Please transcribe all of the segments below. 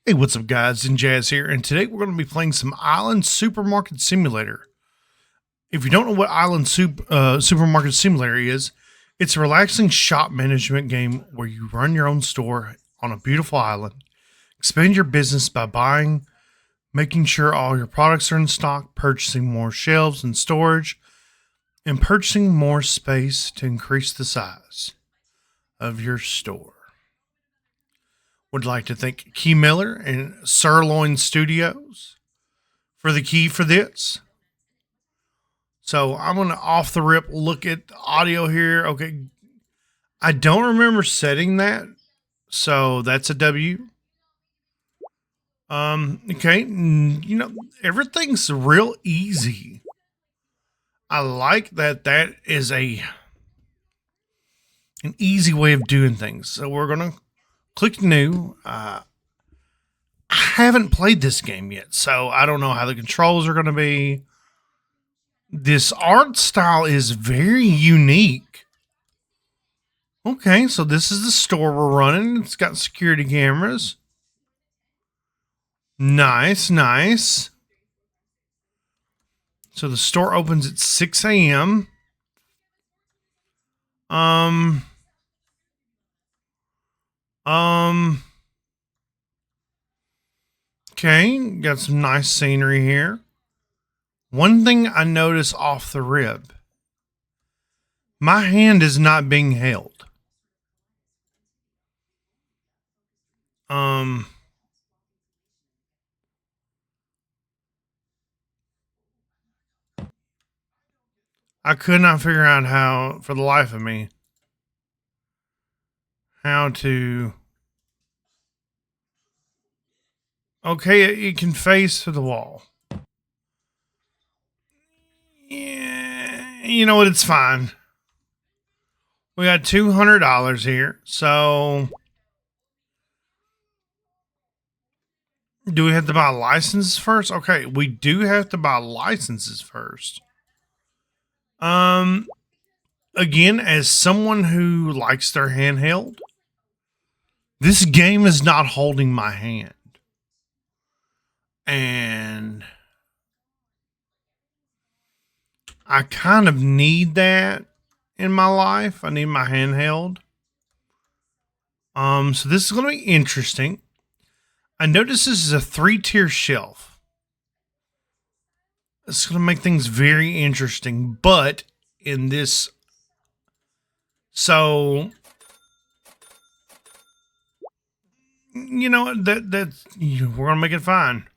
Hey, what's up, guys? And Jazz here, and today we're going to be playing some Island Supermarket Simulator. If you don't know what Supermarket Simulator is, it's a relaxing shop management game where you run your own store on a beautiful island, expand your business by buying, making sure all your products are in stock, purchasing more shelves and storage, and purchasing more space to increase the size of your store. Would like to thank Keymailer and Sirloin Studios for the key for this. So I'm going to off the rip look at the audio here. Okay. I don't remember setting that. So that's a W. Okay. Everything's real easy. I like that is an easy way of doing things. So we're going to click new. I haven't played this game yet, so I don't know how the controls are going to be. This art style is very unique. Okay, so this is the store we're running. It's got security cameras. Nice, nice. So the store opens at 6 a.m. Um, okay, got some nice scenery here. One thing I notice off the rib, my hand is not being held. I could not figure out how, for the life of me, how to. Okay, it can face to the wall. Yeah, you know what? It's fine. We got $200 here. So, do we have to buy licenses first? Okay, we do have to buy licenses first. Again, as someone who likes their handheld, this game is not holding my hand. And I kind of need that in my life. I need my handheld. So this is going to be interesting. I notice this is a 3-tier shelf. It's going to make things very interesting, but in this, so you know that we're going to make it fine.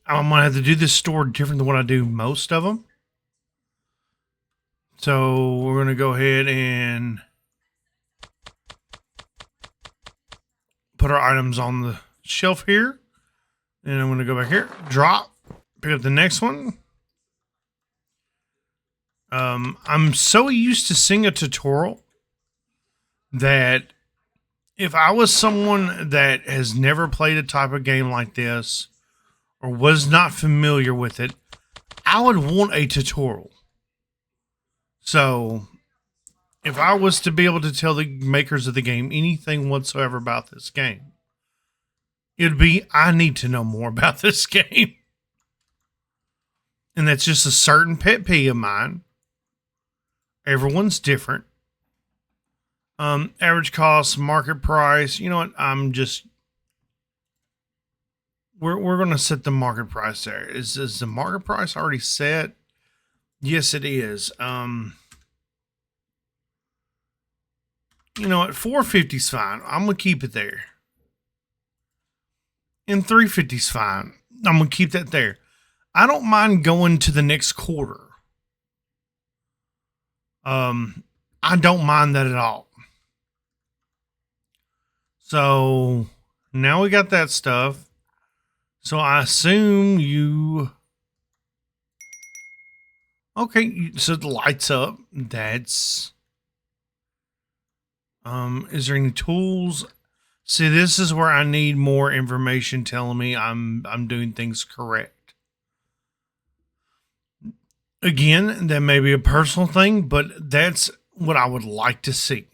I'm going to have to do this store different than what I do most of them. So we're going to go ahead and put our items on the shelf here. And I'm going to go back here, drop, pick up the next one. I'm so used to seeing a tutorial that if I was someone that has never played a type of game like this or was not familiar with it, I would want a tutorial. So if I was to be able to tell the makers of the game anything whatsoever about this game, it'd be, I need to know more about this game. And that's just a certain pet peeve of mine. Everyone's different. Average cost, market price. You know what? We're going to set the market price there. Is the market price already set? Yes, it is. You know what? $4.50 is fine. I'm going to keep it there. And $3.50 is fine. I'm going to keep that there. I don't mind going to the next quarter. I don't mind that at all. So now we got that stuff. So I assume you. Okay, so the lights up. That's. Is there any tools? See, this is where I need more information telling me I'm doing things correct. Again, that may be a personal thing, but that's what I would like to see.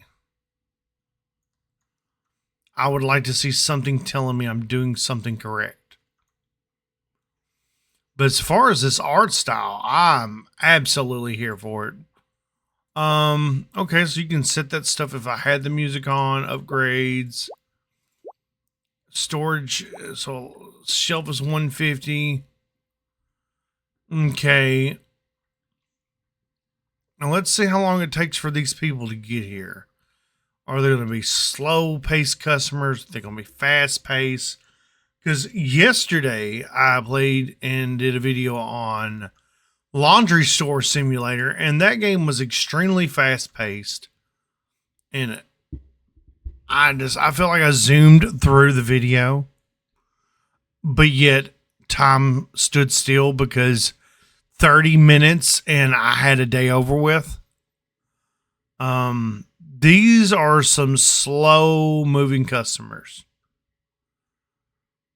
I would like to see something telling me I'm doing something correct. But as far as this art style, I'm absolutely here for it. Okay, so you can set that stuff if I had the music on, upgrades, storage, so shelf is 150. Okay. Now let's see how long it takes for these people to get here. Are they going to be slow paced customers? Are they going to be fast paced? Because yesterday I played and did a video on Laundry Store Simulator, and that game was extremely fast paced. And I felt like I zoomed through the video, but yet time stood still because 30 minutes and I had a day over with. These are some slow moving customers.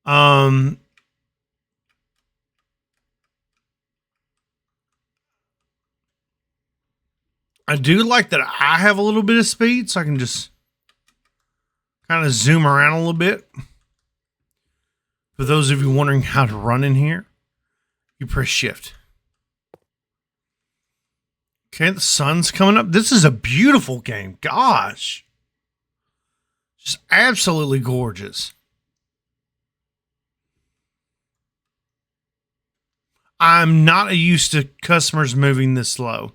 I do like that I have a little bit of speed, so I can just kind of zoom around a little bit. For those of you wondering how to run in here, you press shift. Okay, the sun's coming up. This is a beautiful game. Gosh. Just absolutely gorgeous. I'm not used to customers moving this slow.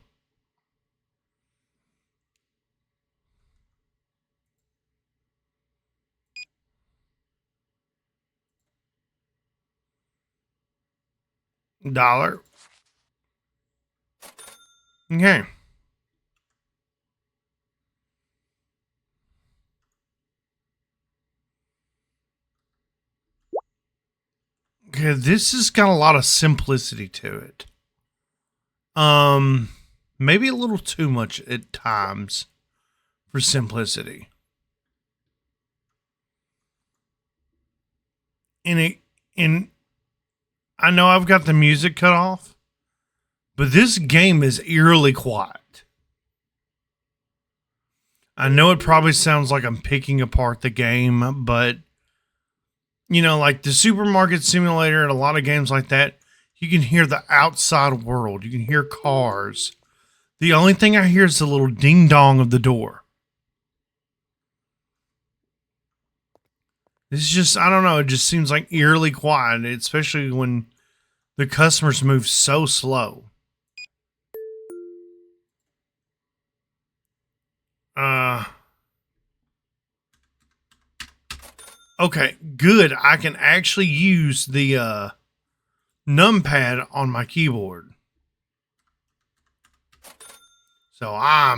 $1. Okay. Okay, this has got a lot of simplicity to it. Maybe a little too much at times for simplicity. And I know I've got the music cut off, but this game is eerily quiet. I know it probably sounds like I'm picking apart the game, but you know, like the supermarket simulator and a lot of games like that, you can hear the outside world. You can hear cars. The only thing I hear is the little ding dong of the door. This is just, I don't know, it just seems like eerily quiet, especially when the customers move so slow. Okay, good. I can actually use the numpad on my keyboard. So I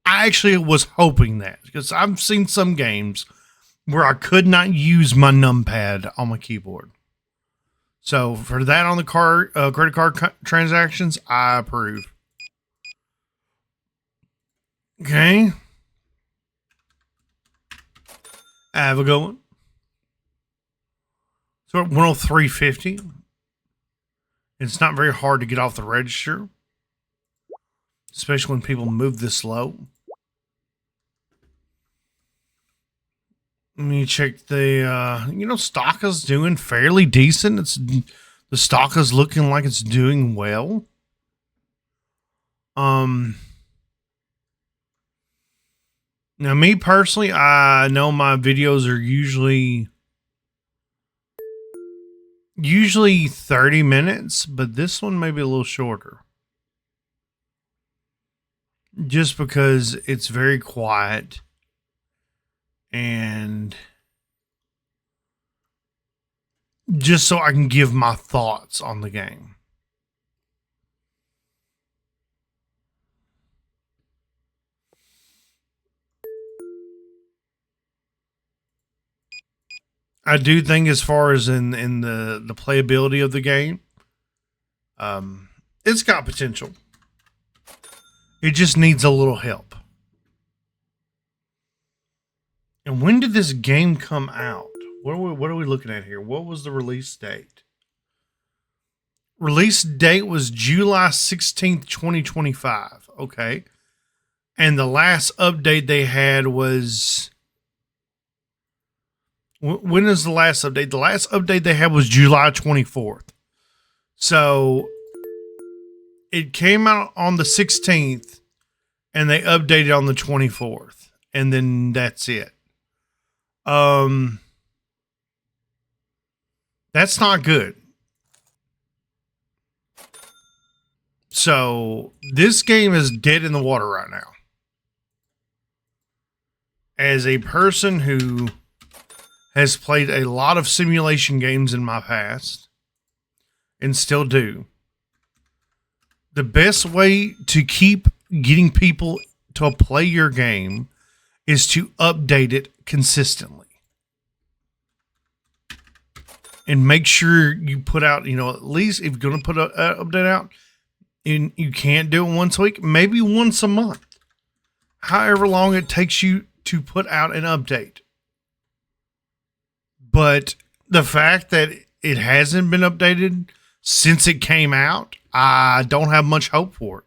actually was hoping that, because I've seen some games where I could not use my numpad on my keyboard. So for that on the credit card transactions, I approve. Okay. Have a good one. So at 103.50. It's not very hard to get off the register, especially when people move this slow. Let me check the, stock is doing fairly decent. The stock is looking like it's doing well. Now me personally, I know my videos are usually 30 minutes, but this one may be a little shorter. Just because it's very quiet and just so I can give my thoughts on the game. I do think as far as in the playability of the game, it's got potential. It just needs a little help. And when did this game come out? What are we looking at here? What was the release date? Release date was July 16th, 2025. Okay. And the last update they had was When is the last update? The last update they had was July 24th. So it came out on the 16th and they updated on the 24th. And then that's it. That's not good. So this game is dead in the water right now. As a person who has played a lot of simulation games in my past and still do, the best way to keep getting people to play your game is to update it consistently. And make sure you put out, at least if you're going to put an update out, and you can't do it once a week, maybe once a month. However long it takes you to put out an update. But the fact that it hasn't been updated since it came out, I don't have much hope for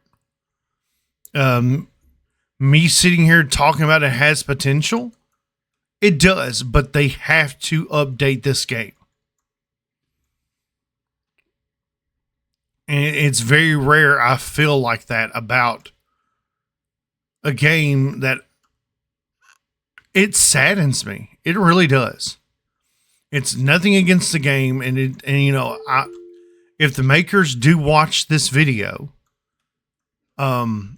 it. Me sitting here talking about it has potential. It does, but they have to update this game. And it's very rare I feel like that about a game that it saddens me. It really does. It's nothing against the game, and if the makers do watch this video, I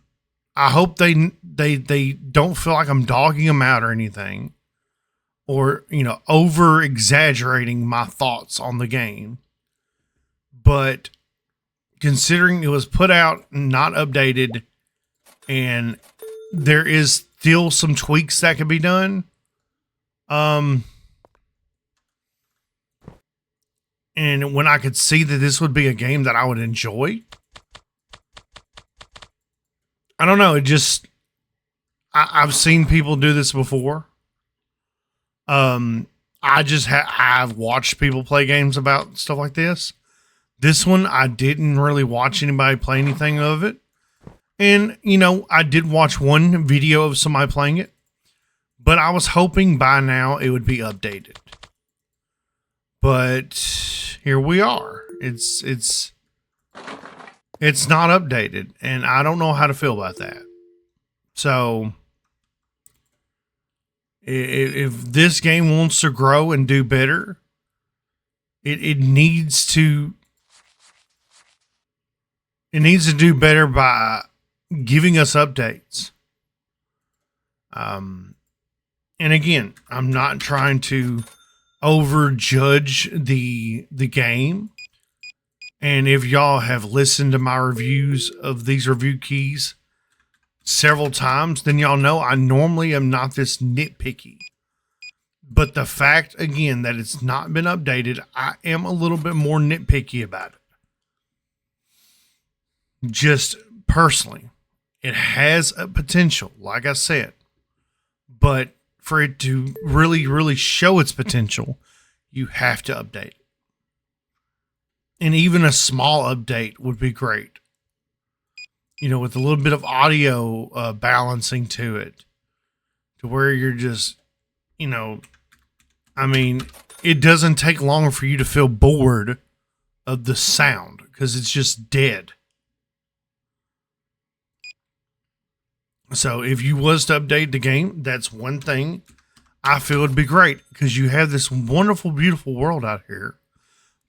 hope they don't feel like I'm dogging them out or anything, or over exaggerating my thoughts on the game. But considering it was put out and not updated, and there is still some tweaks that could be done, and when I could see that this would be a game that I would enjoy, I don't know. It just, I've seen people do this before. I've watched people play games about stuff like this. This one, I didn't really watch anybody play anything of it. And, I did watch one video of somebody playing it, but I was hoping by now it would be updated. But here we are. It's not updated, and I don't know how to feel about that. So if this game wants to grow and do better, it needs to do better by giving us updates. And again, I'm not trying to overjudge the game. And if y'all have listened to my reviews of these review keys several times, then y'all know I normally am not this nitpicky. But the fact, again, that it's not been updated, I am a little bit more nitpicky about it. Just personally, it has a potential, like I said. But for it to really, really show its potential, you have to update it. And even a small update would be great. With a little bit of audio balancing to it. To where you're just, it doesn't take long for you to feel bored of the sound. Because it's just dead. So if you was to update the game, that's one thing I feel would be great, because you have this wonderful, beautiful world out here,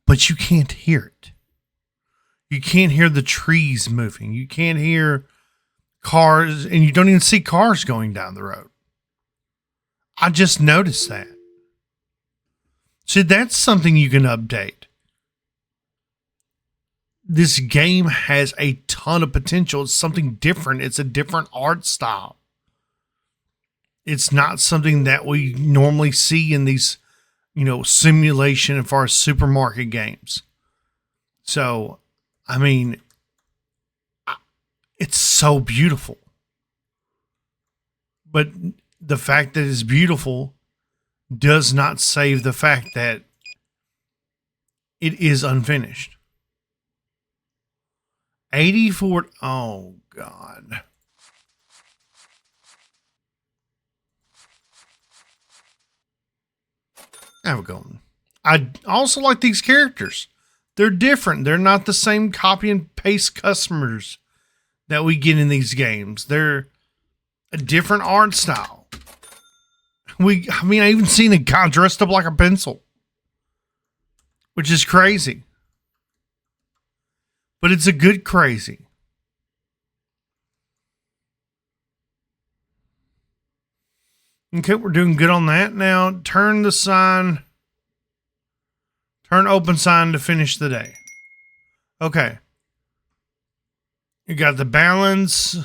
but you can't hear it. You can't hear the trees moving. You can't hear cars, and you don't even see cars going down the road. I just noticed that. So that's something you can update. This game has a ton of potential. It's something different. It's a different art style. It's not something that we normally see in these, simulation as far as supermarket games. So, it's so beautiful. But the fact that it's beautiful does not save the fact that it is unfinished. 84. Oh, God. Have a go. I also like these characters. They're different. They're not the same copy and paste customers that we get in these games. They're a different art style. I even seen a guy dressed up like a pencil, which is crazy. But it's a good crazy. Okay, we're doing good on that. Now, turn open sign to finish the day. Okay. You got the balance.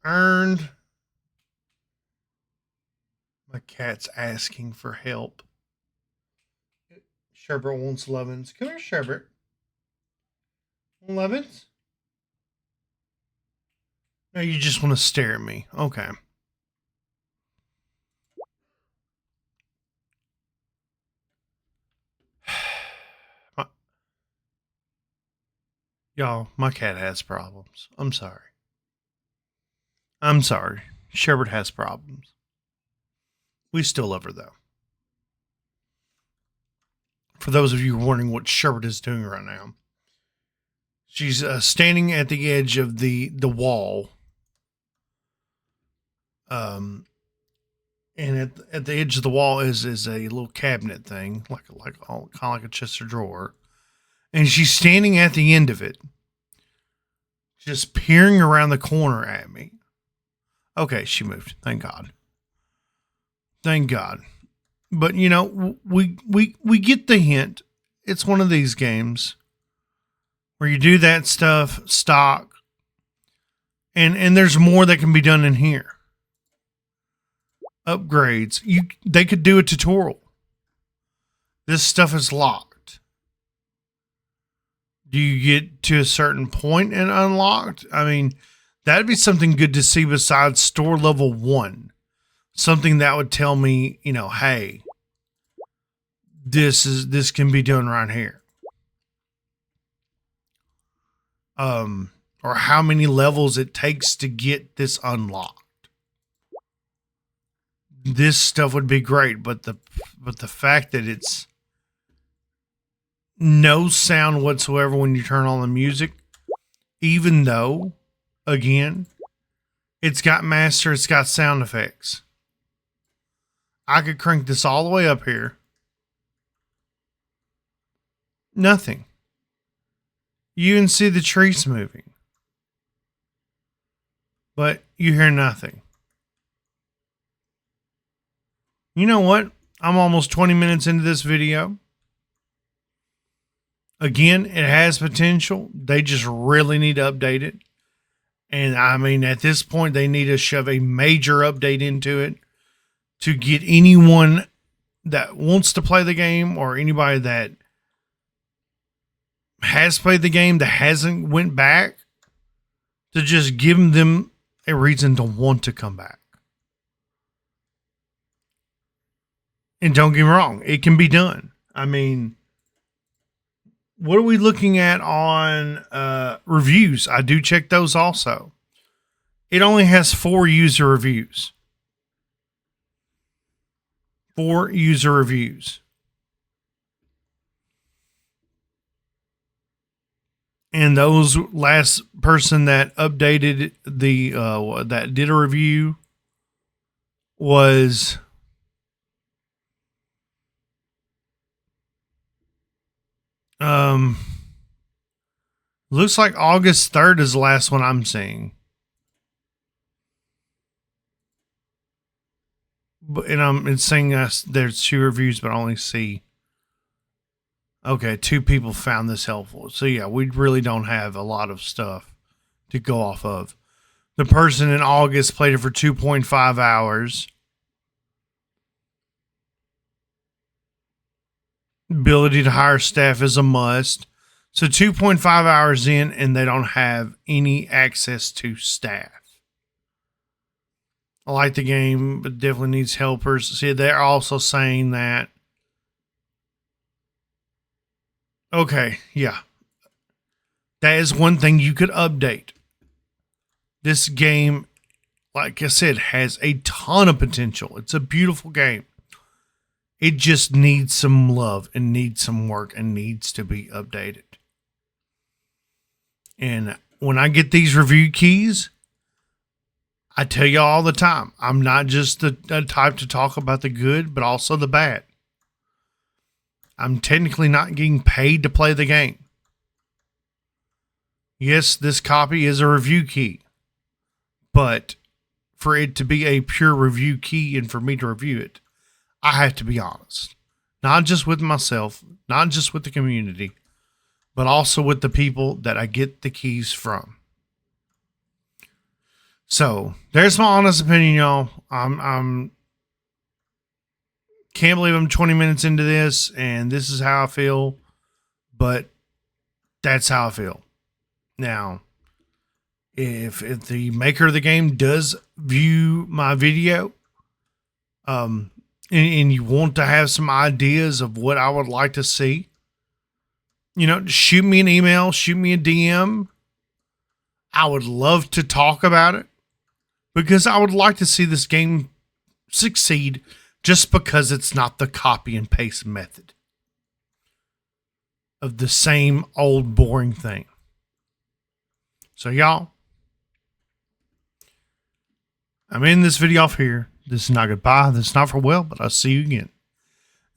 Earned. My cat's asking for help. Sherbert wants Lovins. Come here, Sherbert. Lovins? No, you just want to stare at me. Okay. Y'all, my cat has problems. I'm sorry. Sherbert has problems. We still love her, though. For those of you wondering what Sherbert is doing right now, she's standing at the edge of the wall. And at the edge of the wall is a little cabinet thing, kind of like a chest or drawer. And she's standing at the end of it, just peering around the corner at me. Okay, she moved. Thank God. Thank God. But you know, we get the hint. It's one of these games where you do that stuff stock, and there's more that can be done in here. Upgrades. They could do a tutorial. This stuff is locked. Do you get to a certain point and unlocked? I mean, that'd be something good to see besides store level 1. Something that would tell me, you know, hey, this can be done right here. Or how many levels it takes to get this unlocked. This stuff would be great, but the fact that it's no sound whatsoever when you turn on the music, even though, again, it's got master, it's got sound effects. I could crank this all the way up here. Nothing. You can see the trees moving. But you hear nothing. You know what? I'm almost 20 minutes into this video. Again, it has potential. They just really need to update it. And I mean, at this point, they need to shove a major update into it to get anyone that wants to play the game or anybody that has played the game that hasn't went back to just give them a reason to want to come back. And don't get me wrong, it can be done. I mean, what are we looking at on reviews? I do check those also. It only has 4 user reviews. 4 user reviews. And those last person that updated the that did a review was looks like August 3rd is the last one I'm seeing. But and it's saying there's 2 reviews, but I only see. Okay, 2 people found this helpful. So yeah, we really don't have a lot of stuff to go off of. The person in August played it for 2.5 hours. Ability to hire staff is a must. So 2.5 hours in, and they don't have any access to staff. I like the game, but definitely needs helpers. See, they're also saying that. Okay, yeah. That is one thing you could update. This game, like I said, has a ton of potential. It's a beautiful game. It just needs some love and needs some work and needs to be updated. And when I get these review keys, I tell you all the time, I'm not just the type to talk about the good, but also the bad. I'm technically not getting paid to play the game. Yes, this copy is a review key, but for it to be a pure review key and for me to review it, I have to be honest. Not just with myself, not just with the community, but also with the people that I get the keys from. So there's my honest opinion, y'all. I'm can't believe I'm 20 minutes into this and this is how I feel, but that's how I feel. Now, if the maker of the game does view my video, and you want to have some ideas of what I would like to see, shoot me an email, shoot me a DM. I would love to talk about it because I would like to see this game succeed just because it's not the copy and paste method of the same old boring thing. So y'all, I'm ending this video off here. This is not goodbye. This is not farewell, but I'll see you again.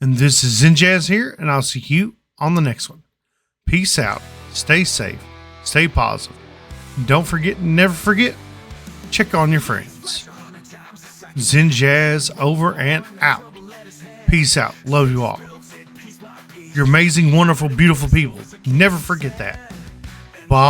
And this is Zenjazz here, and I'll see you on the next one. Peace out. Stay safe. Stay positive. And don't forget, never forget, check on your friends. Zenjazz over and out. Peace out. Love you all. You're amazing, wonderful, beautiful people. Never forget that. Bye.